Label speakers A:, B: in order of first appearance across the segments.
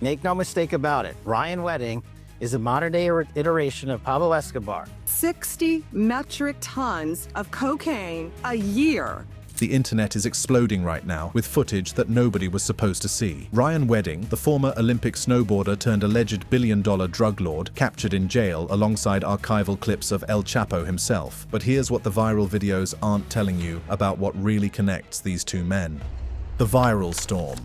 A: Make no mistake about it, Ryan Wedding is a modern-day iteration of Pablo Escobar.
B: 60 metric tons of cocaine a year.
C: The internet is exploding right now with footage that nobody was supposed to see. Ryan Wedding, the former Olympic snowboarder turned alleged billion-dollar drug lord, captured in jail alongside archival clips of El Chapo himself. But here's what the viral videos aren't telling you about what really connects these two men. The viral storm.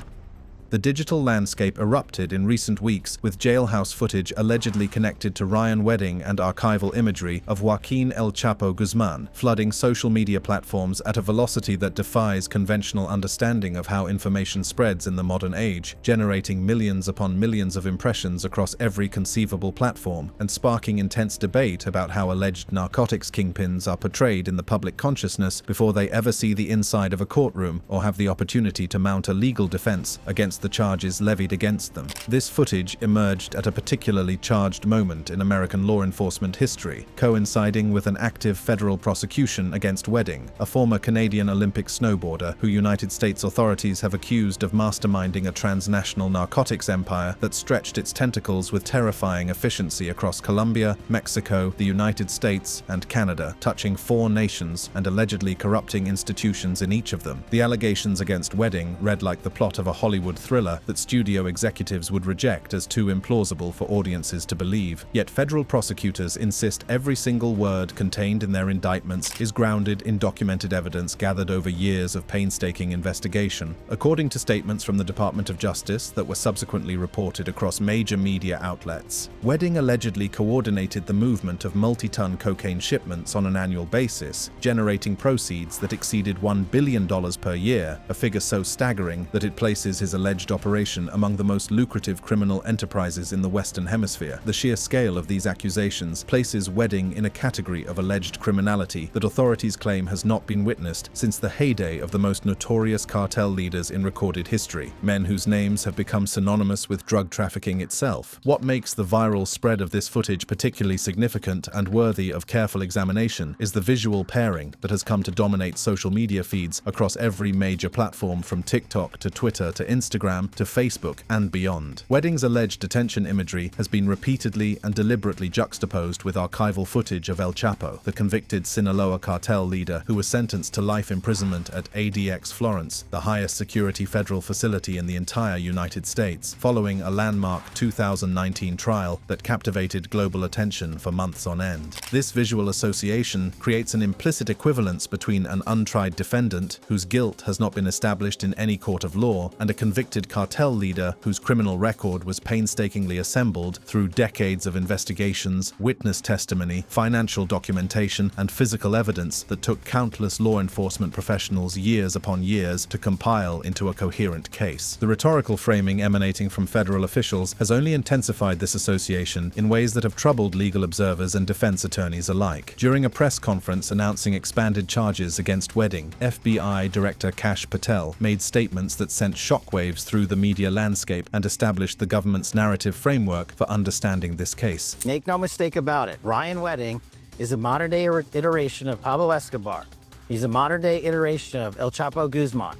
C: The digital landscape erupted in recent weeks with jailhouse footage allegedly connected to Ryan Wedding and archival imagery of Joaquin El Chapo Guzman, flooding social media platforms at a velocity that defies conventional understanding of how information spreads in the modern age, generating millions upon millions of impressions across every conceivable platform, and sparking intense debate about how alleged narcotics kingpins are portrayed in the public consciousness before they ever see the inside of a courtroom or have the opportunity to mount a legal defense against the charges levied against them. This footage emerged at a particularly charged moment in American law enforcement history, coinciding with an active federal prosecution against Wedding, a former Canadian Olympic snowboarder who United States authorities have accused of masterminding a transnational narcotics empire that stretched its tentacles with terrifying efficiency across Colombia, Mexico, the United States, and Canada, touching 4 nations and allegedly corrupting institutions in each of them. The allegations against Wedding read like the plot of a Hollywood thriller that studio executives would reject as too implausible for audiences to believe. Yet federal prosecutors insist every single word contained in their indictments is grounded in documented evidence gathered over years of painstaking investigation. According to statements from the Department of Justice that were subsequently reported across major media outlets, Wedding allegedly coordinated the movement of multi-ton cocaine shipments on an annual basis, generating proceeds that exceeded $1 billion per year, a figure so staggering that it places his alleged operation among the most lucrative criminal enterprises in the Western Hemisphere. The sheer scale of these accusations places Wedding in a category of alleged criminality that authorities claim has not been witnessed since the heyday of the most notorious cartel leaders in recorded history, men whose names have become synonymous with drug trafficking itself. What makes the viral spread of this footage particularly significant and worthy of careful examination is the visual pairing that has come to dominate social media feeds across every major platform, from TikTok to Twitter to Instagram to Facebook and beyond. Wedding's alleged detention imagery has been repeatedly and deliberately juxtaposed with archival footage of El Chapo, the convicted Sinaloa cartel leader who was sentenced to life imprisonment at ADX Florence, the highest security federal facility in the entire United States, following a landmark 2019 trial that captivated global attention for months on end. This visual association creates an implicit equivalence between an untried defendant whose guilt has not been established in any court of law and a convicted cartel leader whose criminal record was painstakingly assembled through decades of investigations, witness testimony, financial documentation, and physical evidence that took countless law enforcement professionals years upon years to compile into a coherent case. The rhetorical framing emanating from federal officials has only intensified this association in ways that have troubled legal observers and defense attorneys alike. During a press conference announcing expanded charges against Wedding, FBI Director Kash Patel made statements that sent shockwaves through the media landscape and established the government's narrative framework for understanding this case.
A: Make no mistake about it, Ryan Wedding is a modern-day iteration of Pablo Escobar. He's a modern-day iteration of El Chapo Guzman.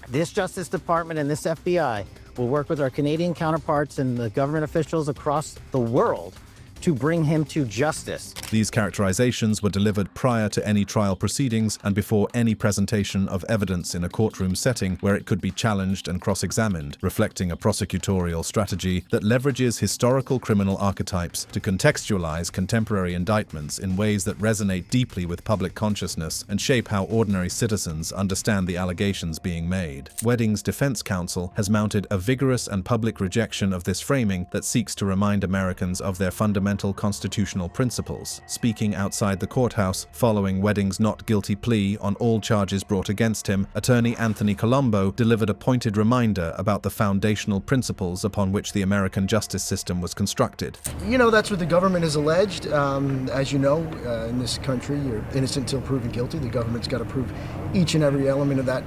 A: This Justice Department and this FBI will work with our Canadian counterparts and the government officials across the world to bring him to justice.
C: These characterizations were delivered prior to any trial proceedings and before any presentation of evidence in a courtroom setting where it could be challenged and cross-examined, reflecting a prosecutorial strategy that leverages historical criminal archetypes to contextualize contemporary indictments in ways that resonate deeply with public consciousness and shape how ordinary citizens understand the allegations being made. Wedding's defense counsel has mounted a vigorous and public rejection of this framing that seeks to remind Americans of their fundamental constitutional principles. Speaking outside the courthouse following Wedding's not guilty plea on all charges brought against him, attorney Anthony Colombo delivered a pointed reminder about the foundational principles upon which the American justice system was constructed.
D: You know, that's what the government has alleged. As you know, in this country, you're innocent until proven guilty. The government's got to prove each and every element of that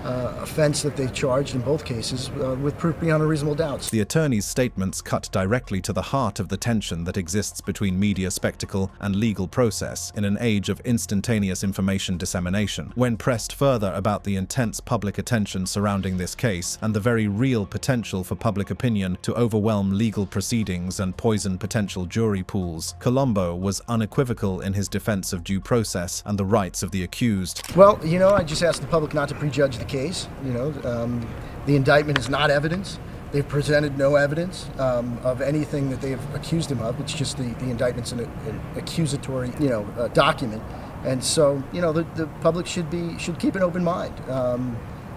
D: offense that they charged in both cases with proof beyond a reasonable doubt.
C: The attorney's statements cut directly to the heart of the tension that exists between media spectacle and legal process in an age of instantaneous information dissemination. When pressed further about the intense public attention surrounding this case and the very real potential for public opinion to overwhelm legal proceedings and poison potential jury pools, Colombo was unequivocal in his defense of due process and the rights of the accused.
D: Well, I just asked the public not to prejudge the case. The indictment is not evidence. They've presented no evidence of anything that they've accused him of. It's just the indictment's an accusatory, document. And so, the public should keep an open mind.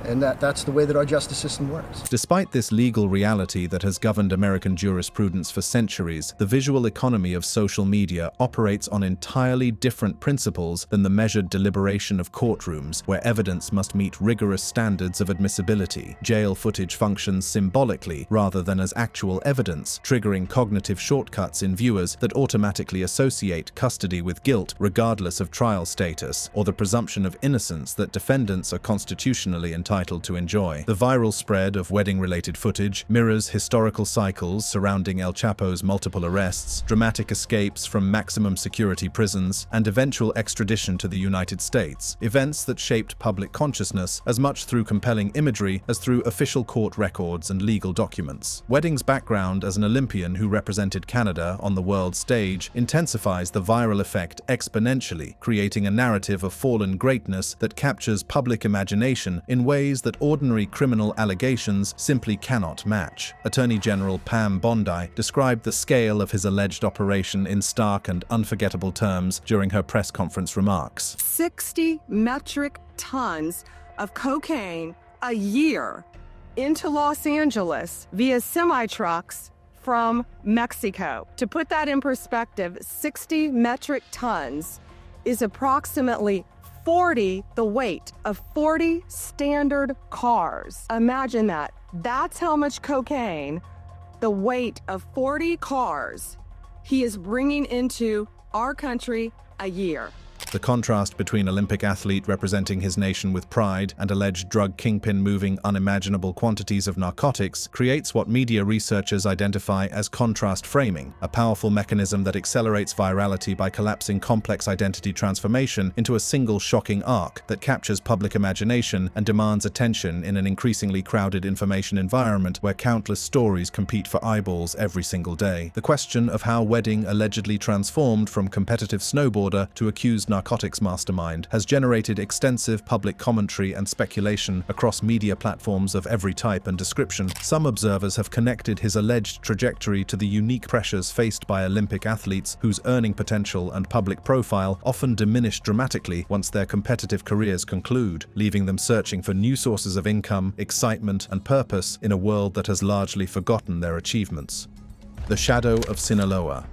D: And that's the way that our justice system works.
C: Despite this legal reality that has governed American jurisprudence for centuries, the visual economy of social media operates on entirely different principles than the measured deliberation of courtrooms, where evidence must meet rigorous standards of admissibility. Jail footage functions symbolically rather than as actual evidence, triggering cognitive shortcuts in viewers that automatically associate custody with guilt regardless of trial status, or the presumption of innocence that defendants are constitutionally entitled to enjoy. The viral spread of wedding-related footage mirrors historical cycles surrounding El Chapo's multiple arrests, dramatic escapes from maximum security prisons, and eventual extradition to the United States, events that shaped public consciousness as much through compelling imagery as through official court records and legal documents. Wedding's background as an Olympian who represented Canada on the world stage intensifies the viral effect exponentially, creating a narrative of fallen greatness that captures public imagination in ways that ordinary criminal allegations simply cannot match. Attorney General Pam Bondi described the scale of his alleged operation in stark and unforgettable terms during her press conference remarks.
B: 60 metric tons of cocaine a year into Los Angeles via semi-trucks from Mexico. To put that in perspective, 60 metric tons is approximately the weight of 40 standard cars. Imagine that. That's how much cocaine, the weight of 40 cars, he is bringing into our country a year.
C: The contrast between Olympic athlete representing his nation with pride and alleged drug kingpin moving unimaginable quantities of narcotics creates what media researchers identify as contrast framing, a powerful mechanism that accelerates virality by collapsing complex identity transformation into a single shocking arc that captures public imagination and demands attention in an increasingly crowded information environment where countless stories compete for eyeballs every single day. The question of how Wedding allegedly transformed from competitive snowboarder to accused narcotics mastermind has generated extensive public commentary and speculation across media platforms of every type and description. Some observers have connected his alleged trajectory to the unique pressures faced by Olympic athletes whose earning potential and public profile often diminish dramatically once their competitive careers conclude, leaving them searching for new sources of income, excitement, and purpose in a world that has largely forgotten their achievements. The Shadow of Sinaloa.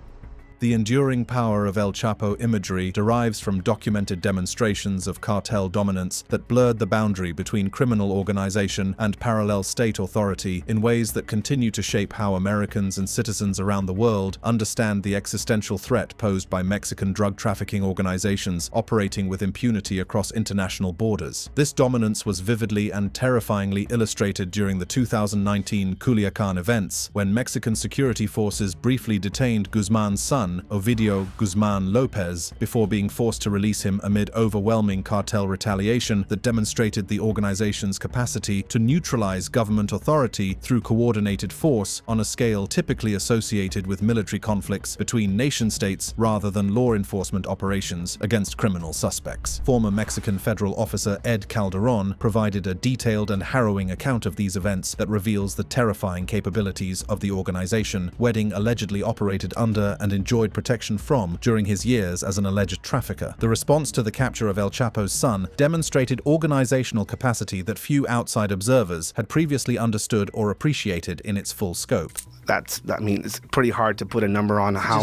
C: The enduring power of El Chapo imagery derives from documented demonstrations of cartel dominance that blurred the boundary between criminal organization and parallel state authority in ways that continue to shape how Americans and citizens around the world understand the existential threat posed by Mexican drug trafficking organizations operating with impunity across international borders. This dominance was vividly and terrifyingly illustrated during the 2019 Culiacan events, when Mexican security forces briefly detained Guzman's son, Ovidio Guzman Lopez, before being forced to release him amid overwhelming cartel retaliation that demonstrated the organization's capacity to neutralize government authority through coordinated force on a scale typically associated with military conflicts between nation-states rather than law enforcement operations against criminal suspects. Former Mexican federal officer Ed Calderon provided a detailed and harrowing account of these events that reveals the terrifying capabilities of the organization Wedding allegedly operated under and enjoyed protection from during his years as an alleged trafficker. The response to the capture of El Chapo's son demonstrated organizational capacity that few outside observers had previously understood or appreciated in its full scope.
E: It's pretty hard to put a number on how.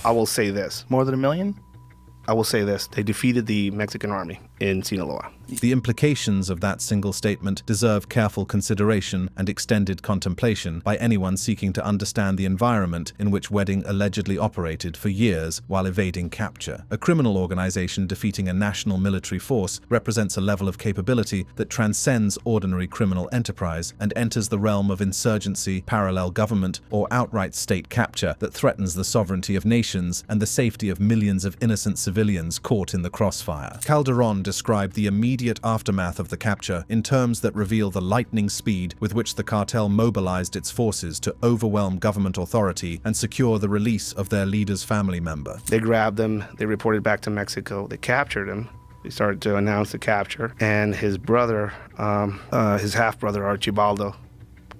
E: I will say this.
F: More than 1 million?
E: I will say this. They defeated the Mexican army. in Sinaloa.
C: The implications of that single statement deserve careful consideration and extended contemplation by anyone seeking to understand the environment in which Wedding allegedly operated for years while evading capture. A criminal organization defeating a national military force represents a level of capability that transcends ordinary criminal enterprise and enters the realm of insurgency, parallel government, or outright state capture that threatens the sovereignty of nations and the safety of millions of innocent civilians caught in the crossfire. Calderon described the immediate aftermath of the capture in terms that reveal the lightning speed with which the cartel mobilized its forces to overwhelm government authority and secure the release of their leader's family member.
E: They grabbed him, they reported back to Mexico, they captured him. They started to announce the capture, and his brother, his half-brother Archibaldo,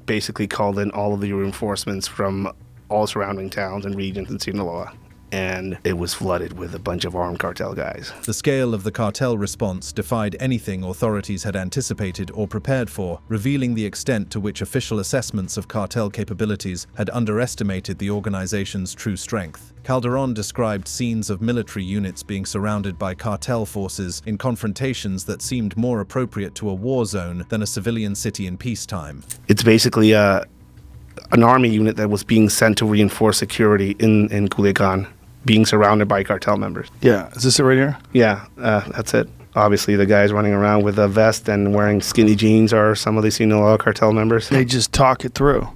E: basically called in all of the reinforcements from all surrounding towns and regions in Sinaloa. And it was flooded with a bunch of armed cartel guys.
C: The scale of the cartel response defied anything authorities had anticipated or prepared for, revealing the extent to which official assessments of cartel capabilities had underestimated the organization's true strength. Calderon described scenes of military units being surrounded by cartel forces in confrontations that seemed more appropriate to a war zone than a civilian city in peacetime.
E: It's basically an army unit that was being sent to reinforce security in Culiacan, being surrounded by cartel members.
F: Yeah, is this it right here?
E: Yeah, that's it. Obviously, the guys running around with a vest and wearing skinny jeans are some of the Sinaloa cartel members.
F: They just talk it through.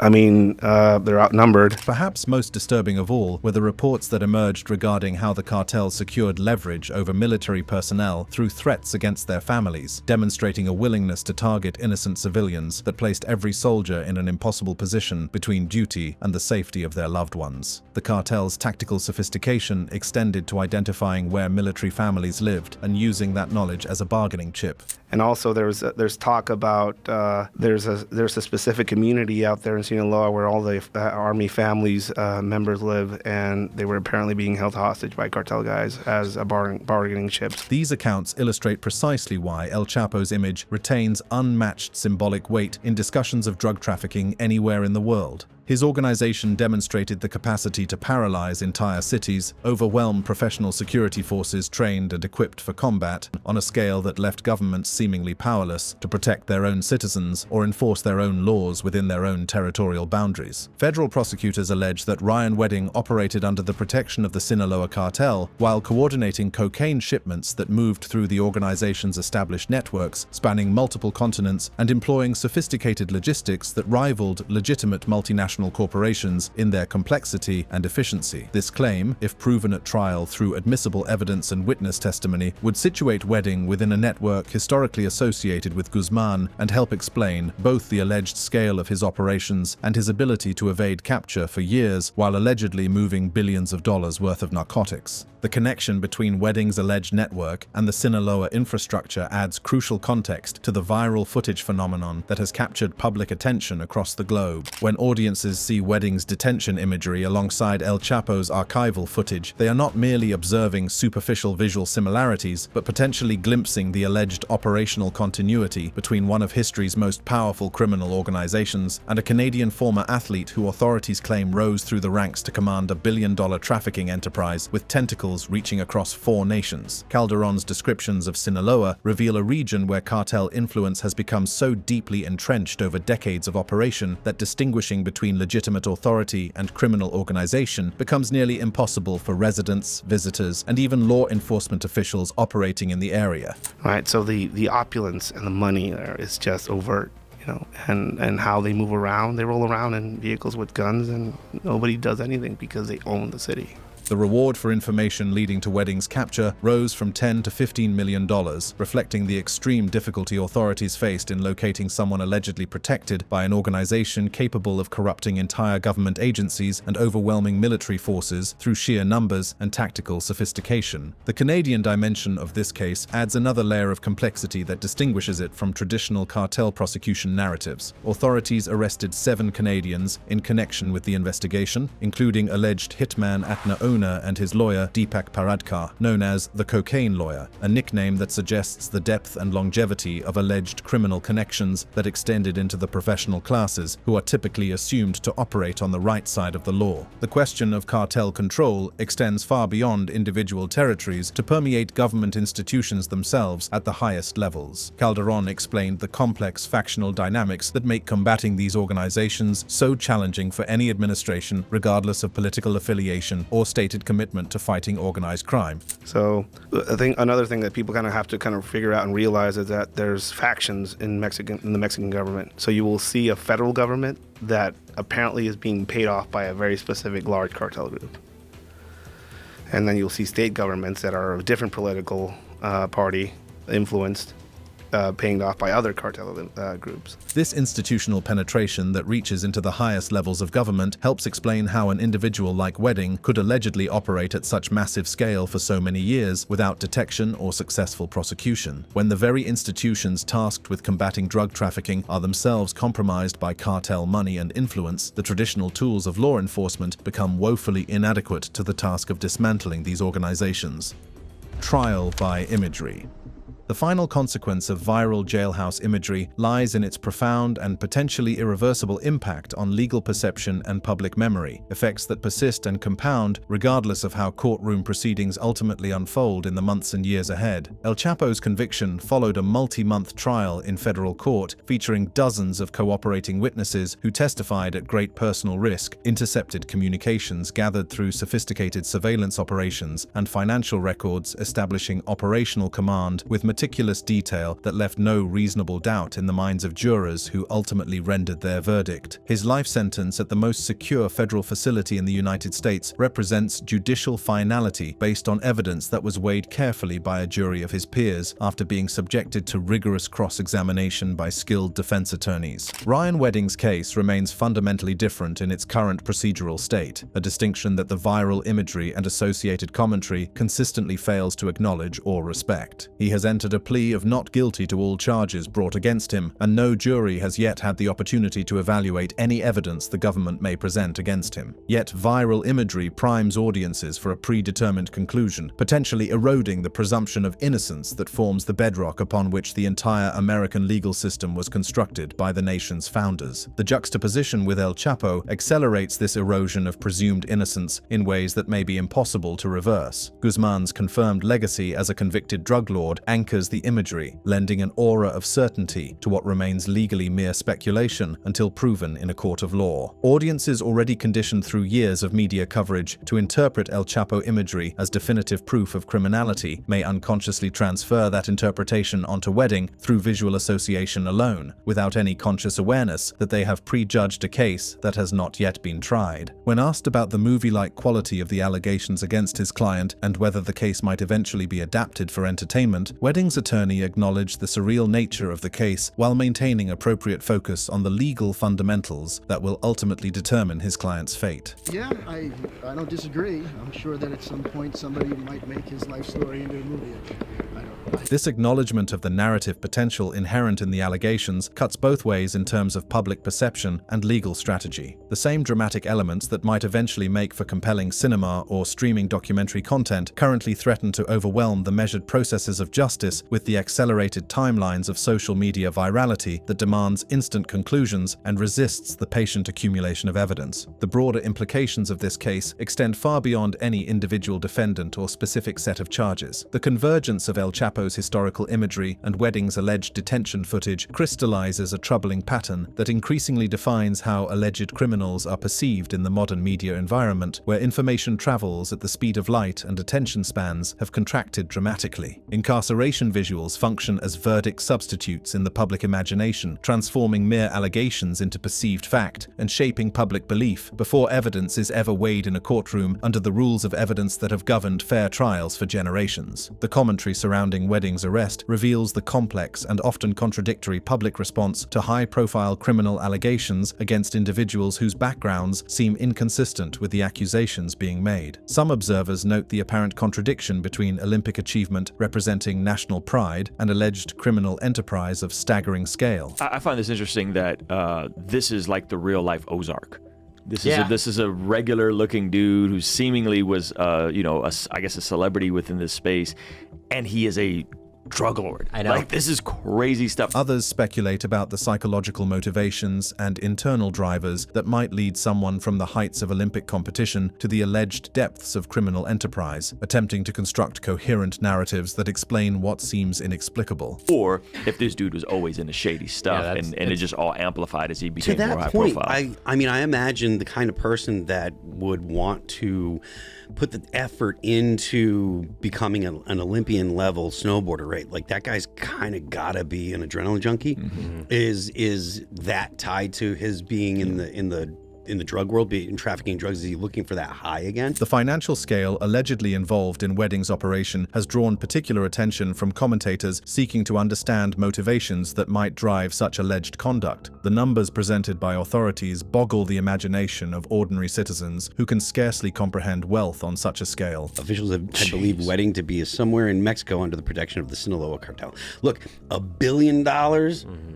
E: I mean, they're outnumbered.
C: Perhaps most disturbing of all were the reports that emerged regarding how the cartel secured leverage over military personnel through threats against their families, demonstrating a willingness to target innocent civilians that placed every soldier in an impossible position between duty and the safety of their loved ones. The cartel's tactical sophistication extended to identifying where military families lived and using that knowledge as a bargaining chip.
E: And also, there's talk about there's a specific community out there in Sinaloa where all the army families members live, and they were apparently being held hostage by cartel guys as a bargaining chips.
C: These accounts illustrate precisely why El Chapo's image retains unmatched symbolic weight in discussions of drug trafficking anywhere in the world. His organization demonstrated the capacity to paralyze entire cities, overwhelm professional security forces trained and equipped for combat, on a scale that left governments seemingly powerless to protect their own citizens or enforce their own laws within their own territorial boundaries. Federal prosecutors allege that Ryan Wedding operated under the protection of the Sinaloa cartel while coordinating cocaine shipments that moved through the organization's established networks, spanning multiple continents and employing sophisticated logistics that rivaled legitimate multinational corporations in their complexity and efficiency. This claim, if proven at trial through admissible evidence and witness testimony, would situate Wedding within a network historically associated with Guzman and help explain both the alleged scale of his operations and his ability to evade capture for years while allegedly moving billions of dollars worth of narcotics. The connection between Wedding's alleged network and the Sinaloa infrastructure adds crucial context to the viral footage phenomenon that has captured public attention across the globe. When audiences see Wedding's detention imagery alongside El Chapo's archival footage, they are not merely observing superficial visual similarities, but potentially glimpsing the alleged operational continuity between one of history's most powerful criminal organizations and a Canadian former athlete who authorities claim rose through the ranks to command a billion-dollar trafficking enterprise with tentacles reaching across 4 nations. Calderon's descriptions of Sinaloa reveal a region where cartel influence has become so deeply entrenched over decades of operation that distinguishing between legitimate authority and criminal organization becomes nearly impossible for residents, visitors, and even law enforcement officials operating in the area.
E: Right, so the opulence and the money there is just overt. And how they move around. They roll around in vehicles with guns, and nobody does anything because they own the city.
C: The reward for information leading to Wedding's capture rose from $10 to $15 million, reflecting the extreme difficulty authorities faced in locating someone allegedly protected by an organization capable of corrupting entire government agencies and overwhelming military forces through sheer numbers and tactical sophistication. The Canadian dimension of this case adds another layer of complexity that distinguishes it from traditional cartel prosecution narratives. Authorities arrested 7 Canadians in connection with the investigation, including alleged hitman Atna Onu Luna and his lawyer Deepak Paradkar, known as the Cocaine Lawyer, a nickname that suggests the depth and longevity of alleged criminal connections that extended into the professional classes, who are typically assumed to operate on the right side of the law. The question of cartel control extends far beyond individual territories to permeate government institutions themselves at the highest levels. Calderon explained the complex factional dynamics that make combating these organizations so challenging for any administration, regardless of political affiliation or stated commitment to fighting organized crime.
E: So I think another thing that people kind of have to kind of figure out and realize is that there's factions in the Mexican government. So you will see a federal government that apparently is being paid off by a very specific large cartel group. And then you'll see state governments that are of different political party influenced, paying off by other cartel groups.
C: This institutional penetration that reaches into the highest levels of government helps explain how an individual like Wedding could allegedly operate at such massive scale for so many years without detection or successful prosecution, when the very institutions tasked with combating drug trafficking are themselves compromised by cartel money and influence. The traditional tools of law enforcement become woefully inadequate to the task of dismantling these organizations. Trial by imagery. The final consequence of viral jailhouse imagery lies in its profound and potentially irreversible impact on legal perception and public memory, effects that persist and compound regardless of how courtroom proceedings ultimately unfold in the months and years ahead. El Chapo's conviction followed a multi-month trial in federal court featuring dozens of cooperating witnesses who testified at great personal risk, intercepted communications gathered through sophisticated surveillance operations, and financial records establishing operational command with meticulous detail that left no reasonable doubt in the minds of jurors who ultimately rendered their verdict. His life sentence at the most secure federal facility in the United States represents judicial finality based on evidence that was weighed carefully by a jury of his peers after being subjected to rigorous cross-examination by skilled defense attorneys. Ryan Wedding's case remains fundamentally different in its current procedural state, a distinction that the viral imagery and associated commentary consistently fails to acknowledge or respect. He has entered a plea of not guilty to all charges brought against him, and no jury has yet had the opportunity to evaluate any evidence the government may present against him. Yet viral imagery primes audiences for a predetermined conclusion, potentially eroding the presumption of innocence that forms the bedrock upon which the entire American legal system was constructed by the nation's founders. The juxtaposition with El Chapo accelerates this erosion of presumed innocence in ways that may be impossible to reverse. Guzman's confirmed legacy as a convicted drug lord anchors the imagery, lending an aura of certainty to what remains legally mere speculation until proven in a court of law. Audiences already conditioned through years of media coverage to interpret El Chapo imagery as definitive proof of criminality may unconsciously transfer that interpretation onto Wedding through visual association alone, without any conscious awareness that they have prejudged a case that has not yet been tried. When asked about the movie-like quality of the allegations against his client and whether the case might eventually be adapted for entertainment, Wedding's attorney acknowledged the surreal nature of the case while maintaining appropriate focus on the legal fundamentals that will ultimately determine his client's fate.
D: Yeah, I don't disagree. I'm sure that at some point somebody might make his life story into a movie.
C: This acknowledgement of the narrative potential inherent in the allegations cuts both ways in terms of public perception and legal strategy. The same dramatic elements that might eventually make for compelling cinema or streaming documentary content currently threaten to overwhelm the measured processes of justice with the accelerated timelines of social media virality that demands instant conclusions and resists the patient accumulation of evidence. The broader implications of this case extend far beyond any individual defendant or specific set of charges. The convergence of El Chapo's historical imagery and Wedding's alleged detention footage crystallizes a troubling pattern that increasingly defines how alleged criminals are perceived in the modern media environment, where information travels at the speed of light and attention spans have contracted dramatically. Incarceration visuals function as verdict substitutes in the public imagination, transforming mere allegations into perceived fact and shaping public belief before evidence is ever weighed in a courtroom under the rules of evidence that have governed fair trials for generations. The commentary surrounding Wedding's arrest reveals the complex and often contradictory public response to high-profile criminal allegations against individuals whose backgrounds seem inconsistent with the accusations being made. Some observers note the apparent contradiction between Olympic achievement representing national pride and alleged criminal enterprise of staggering scale.
G: I find this interesting that this is like the real-life Ozark. This is a regular looking dude who seemingly was, I guess a celebrity within this space, and he is a drug lord.
A: I know.
G: Like, this is crazy stuff.
C: Others speculate about the psychological motivations and internal drivers that might lead someone from the heights of Olympic competition to the alleged depths of criminal enterprise, attempting to construct coherent narratives that explain what seems inexplicable.
G: Or if this dude was always into shady stuff,
A: Yeah,
G: and it just all amplified as he became
H: To
G: more
H: that
G: high
H: point,
G: profile.
H: I mean, I imagine the kind of person that would want to put the effort into becoming an Olympian level snowboarder, right? Like, that guy's kind of gotta be an adrenaline junkie. Is that tied to his being in the drug world, in trafficking drugs? Is he looking for that high again?
C: The financial scale allegedly involved in Wedding's operation has drawn particular attention from commentators seeking to understand motivations that might drive such alleged conduct. The numbers presented by authorities boggle the imagination of ordinary citizens who can scarcely comprehend wealth on such a scale.
H: Officials had believed Wedding to be somewhere in Mexico under the protection of the Sinaloa cartel. Look, $1 billion,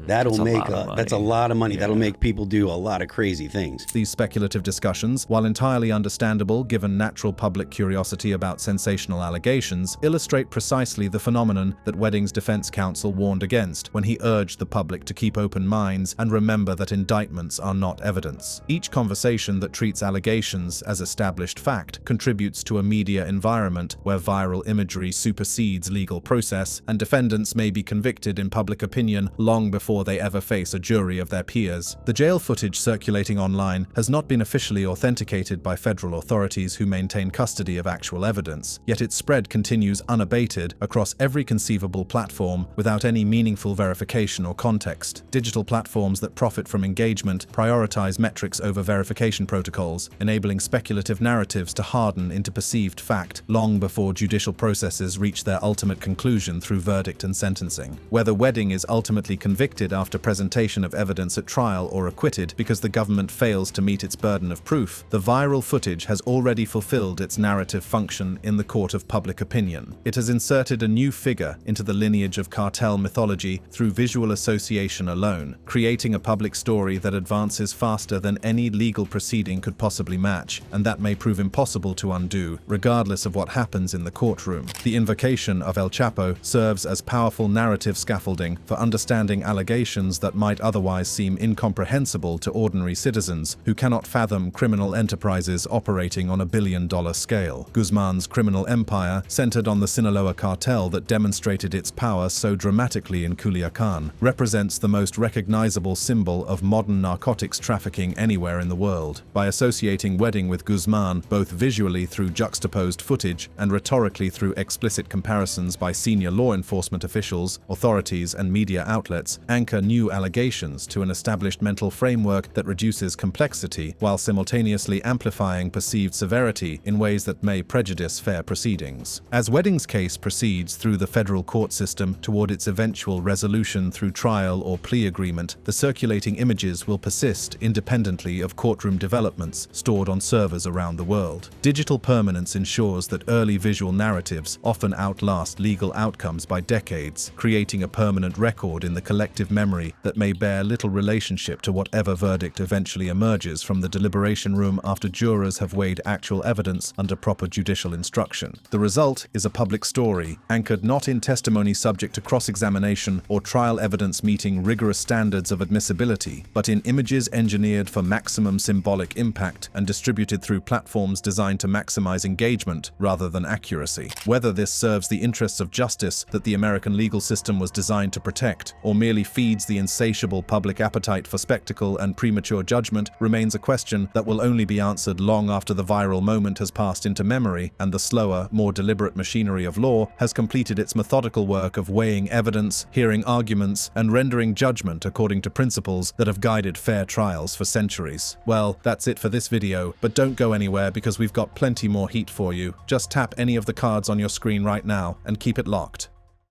H: that'll make that's a lot of money. That'll make people do a lot of crazy things.
C: These speculative discussions, while entirely understandable given natural public curiosity about sensational allegations, illustrate precisely the phenomenon that Wedding's defense counsel warned against when he urged the public to keep open minds and remember that indictments are not evidence. Each conversation that treats allegations as established fact contributes to a media environment where viral imagery supersedes legal process, and defendants may be convicted in public opinion long before they ever face a jury of their peers. The jail footage circulating online has not been officially authenticated by federal authorities who maintain custody of actual evidence, yet its spread continues unabated across every conceivable platform without any meaningful verification or context. Digital platforms that profit from engagement prioritize metrics over verification protocols, enabling speculative narratives to harden into perceived fact long before judicial processes reach their ultimate conclusion through verdict and sentencing. Whether Wedding is ultimately convicted after presentation of evidence at trial or acquitted because the government fails to meet its burden of proof, the viral footage has already fulfilled its narrative function in the court of public opinion. It has inserted a new figure into the lineage of cartel mythology through visual association alone, creating a public story that advances faster than any legal proceeding could possibly match, and that may prove impossible to undo, regardless of what happens in the courtroom. The invocation of El Chapo serves as powerful narrative scaffolding for understanding allegations that might otherwise seem incomprehensible to ordinary citizens who cannot fathom criminal enterprises operating on a billion-dollar scale. Guzman's criminal empire centered on the Sinaloa cartel that demonstrated its power so dramatically in Culiacan, represents the most recognizable symbol of modern narcotics trafficking anywhere in the world. By associating Wedding with Guzman, both visually through juxtaposed footage and rhetorically through explicit comparisons by senior law enforcement officials, authorities, and media outlets, anchor new allegations to an established mental framework that reduces complexity while simultaneously amplifying perceived severity in ways that may prejudice fair proceedings. As Wedding's case proceeds through the federal court system toward its eventual resolution through trial or plea agreement, the circulating images will persist independently of courtroom developments stored on servers around the world. Digital permanence ensures that early visual narratives often outlast legal outcomes by decades, creating a permanent record in the collective memory that may bear little relationship to whatever verdict eventually emerges from the deliberation room after jurors have weighed actual evidence under proper judicial instruction. The result is a public story, anchored not in testimony subject to cross-examination or trial evidence meeting rigorous standards of admissibility, but in images engineered for maximum symbolic impact and distributed through platforms designed to maximize engagement rather than accuracy. Whether this serves the interests of justice that the American legal system was designed to protect, or merely feeds the insatiable public appetite for spectacle and premature judgment, remains a question that will only be answered long after the viral moment has passed into memory and the slower, more deliberate machinery of law has completed its methodical work of weighing evidence, hearing arguments, and rendering judgment according to principles that have guided fair trials for centuries. Well, that's it for this video, but don't go anywhere because we've got plenty more heat for you. Just tap any of the cards on your screen right now and keep it locked.